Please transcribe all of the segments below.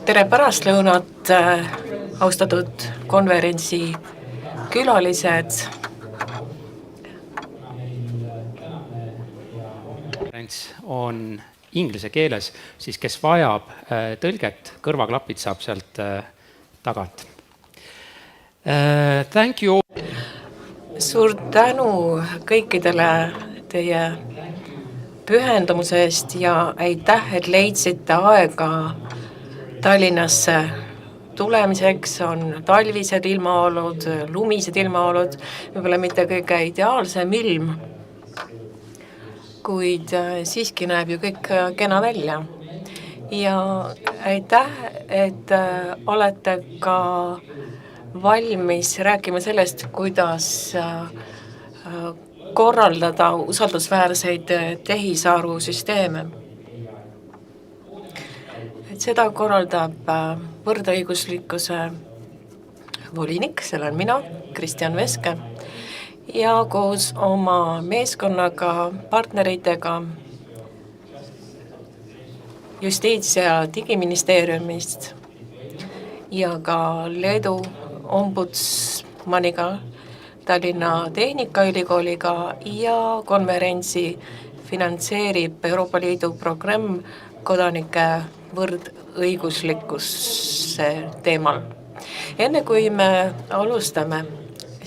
Tere pärastlõunat, austatud konverentsi külalised. On inglise keeles, siis kes vajab tõlget, kõrvaklapid saab sealt tagant. Thank you. Suur tänu kõikidele teie pühendumuse eest ja aitäh, et leidsite aega Tallinnasse tulemiseks. On talvised ilmaolud, lumised ilmaolud, võib-olla mitte kõige ideaalsem ilm, kuid siiski näeb ju kõik kena välja. Ja aitäh, et olete ka valmis rääkima sellest, kuidas korraldada usaldusväärseid tehisarusüsteeme. Seda korraldab võrdõiguslikkuse volinik, selle on mina, Kristjan Veske, ja koos oma meeskonnaga, partneritega Justiits- ja Digiministeeriumist ja ka Leedu ombudsmaniga, Tallinna Tehnikaülikooliga ja konverentsi finantseerib Euroopa Liidu programm kodanike võrdõiguslikkuse teemal. Enne kui me alustame,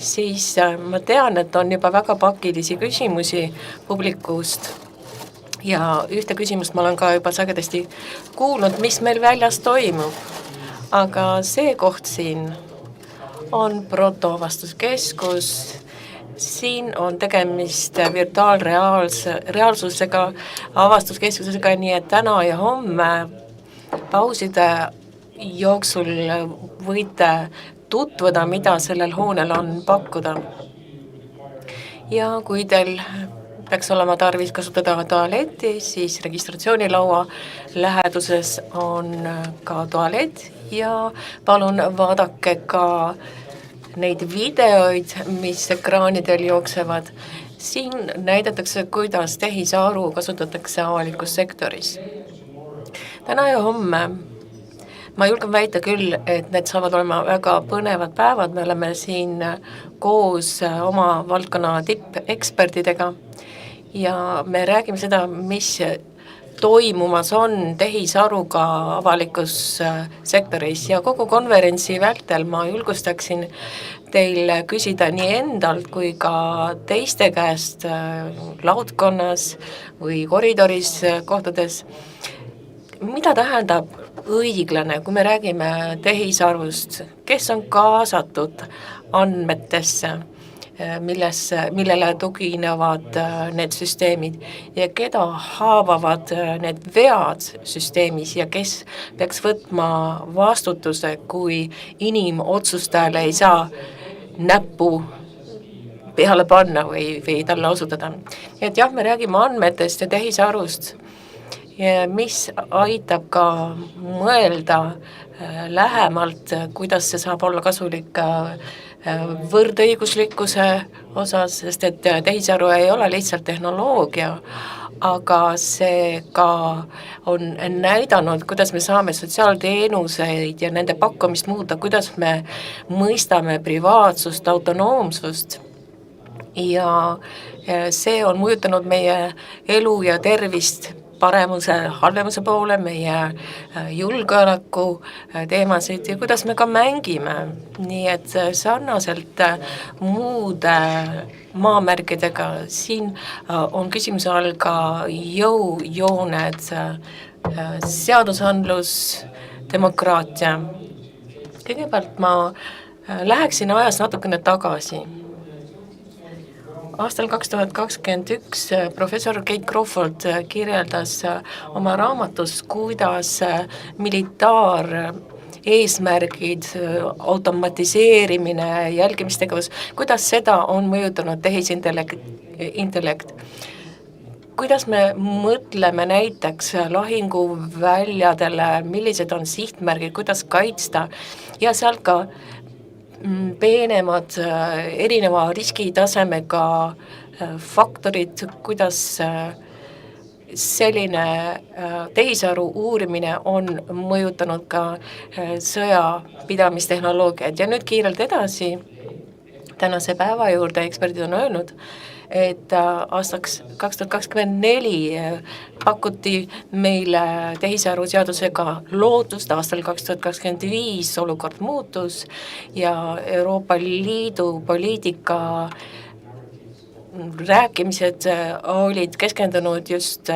siis ma tean, et on juba väga pakilisi küsimusi publikust ja ühte küsimust ma olen ka juba sagedasti kuulnud, mis meil väljas toimub. Aga see koht siin on protoavastuskeskus. Siin on tegemist virtuaalreaalsusega, avastuskeskusega, nii et täna ja homme pauside jooksul võite tutvuda, mida sellel hoonel on pakkuda. Ja kui teil peaks olema tarvis kasutada tualetti, siis registratsioonilaua läheduses on ka tualett ja palun vaadake ka neid videoid, mis ekraanidel jooksevad. Siin näidatakse, kuidas tehisaru kasutatakse avalikus sektoris. Täna ja homme ma julgen väita küll, et need saavad olema väga põnevad päevad. Me oleme siin koos oma valdkonna tippekspertidega ja me räägime seda, mis toimumas on tehisaruga avalikus sektoris ja kogu konverentsi vältel ma julgustaksin teil küsida nii endalt kui ka teiste käest laudkonnas või koridoris kohtades, mida tähendab õiglane, kui me räägime tehisarvust, kes on kaasatud andmetesse, millele tuginevad need süsteemid ja keda haavavad need vead süsteemis ja kes peaks võtma vastutuse, kui inimotsustajale ei saa näppu peale panna või talle osutada. Et jah, me räägime andmetest ja tehisarust, mis aitab ka mõelda lähemalt, kuidas see saab olla kasulik võrdõiguslikkuse osas, sest et tehisaru ei ole lihtsalt tehnoloogia, aga see ka on näidanud, kuidas me saame sotsiaalteenuseid ja nende pakkumist muuta, kuidas me mõistame privaatsust, autonoomsust ja see on mõjutanud meie elu ja tervist paremuse, halvemuse poole, meie julgeoleku teemasid ja kuidas me ka mängime. Nii et sarnaselt muude maamärkidega siin on küsimuse all ka jõujooned, seadusandlus, demokraatia. Kõigepealt ma läheksin ajas natukene tagasi. Aastal 2021 professor Kate Crawford kirjeldas oma raamatus, kuidas militaareesmärgid, automatiseerimine, jälgimistegevus, kuidas seda on mõjutanud tehisintellekt. Kuidas me mõtleme näiteks lahinguväljadele, millised on sihtmärgid, kuidas kaitsta ja sealt ka peenemad erineva riskitasemega faktorid, kuidas selline tehisaru uurimine on mõjutanud ka sõjapidamistehnoloogiaid ja nüüd kiirelt edasi tänase päeva juurde eksperdid on öelnud, et aastaks 2024 pakuti meile tehisaru seadusega lootust, aastal 2025 olukord muutus ja Euroopa Liidu poliitika rääkimised olid keskendunud just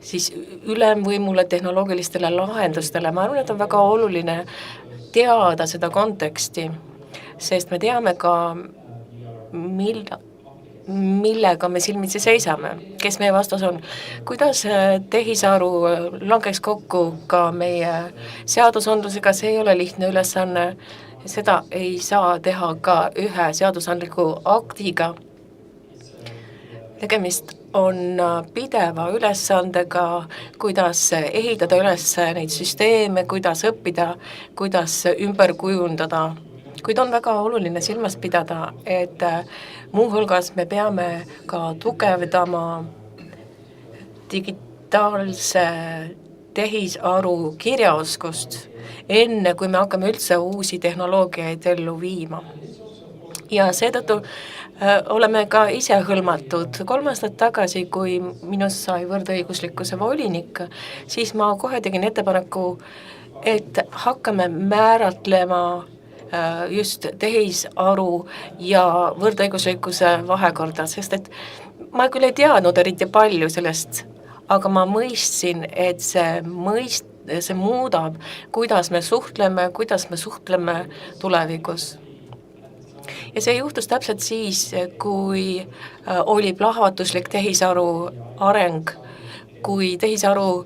siis ülemvõimule, tehnoloogilistele lahendustele. Ma arvan, et on väga oluline teada seda konteksti, sest me teame ka, millega me silmitsi seisame, kes meie vastas on. Kuidas tehisaru langeks kokku ka meie seadusandlusega, see ei ole lihtne ülesanne, seda ei saa teha ka ühe seadusandliku aktiga. Tegemist on pideva ülesandega, kuidas ehitada üles neid süsteeme, kuidas õppida, kuidas ümber kujundada. Kuid on väga oluline silmas pidada, et muuhulgas me peame ka tugevdama digitaalse tehisaru kirjaoskust, enne kui me hakkame üldse uusi tehnoloogiaid ellu viima. Ja seetõttu oleme ka ise hõlmatud. 3 aastat tagasi, kui minust sai võrdõiguslikkuse volinik, siis ma kohe tegin ettepaneku, et hakkame määratlema just tehisaru ja võrdõiguslikkuse vahekorda, sest et ma küll ei teadnud eriti palju sellest, aga ma mõistsin, et see muudab, kuidas me suhtleme tulevikus. Ja see juhtus täpselt siis, kui oli plahvatuslik tehisaru areng, kui tehisaru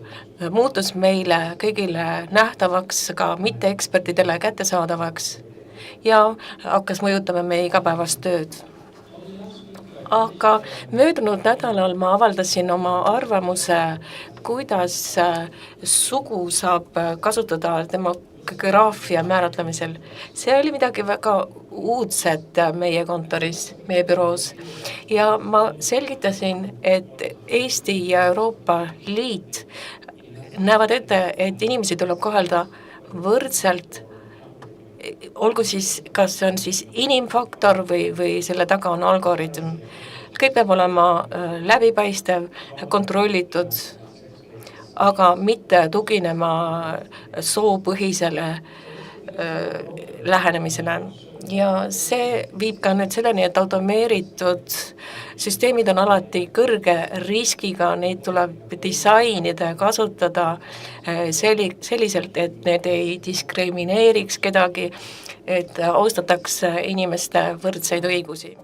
muutus meile kõigile nähtavaks, ka mitte-ekspertidele kättesaadavaks ja hakkas mõjutama meie igapäevast tööd. Aga möödunud nädalal ma avaldasin oma arvamuse, kuidas sugu saab kasutada demograafia määratlemisel. See oli midagi väga uudset meie kontoris, meie büroos. Ja ma selgitasin, et Eesti ja Euroopa Liit näevad ette, et inimesi tuleb kohelda võrdselt, olgu siis, kas see on siis inimfaktor või selle taga on algoritm. Kõik peab olema läbipaistev, kontrollitud, aga mitte tuginema soopõhisele lähenemisele. Ja see viib ka nüüd selleni, et automeeritud süsteemid on alati kõrge riskiga, neid tuleb disainida ja kasutada selliselt, et need ei diskrimineeriks kedagi, et austataks inimeste võrdseid õigusi.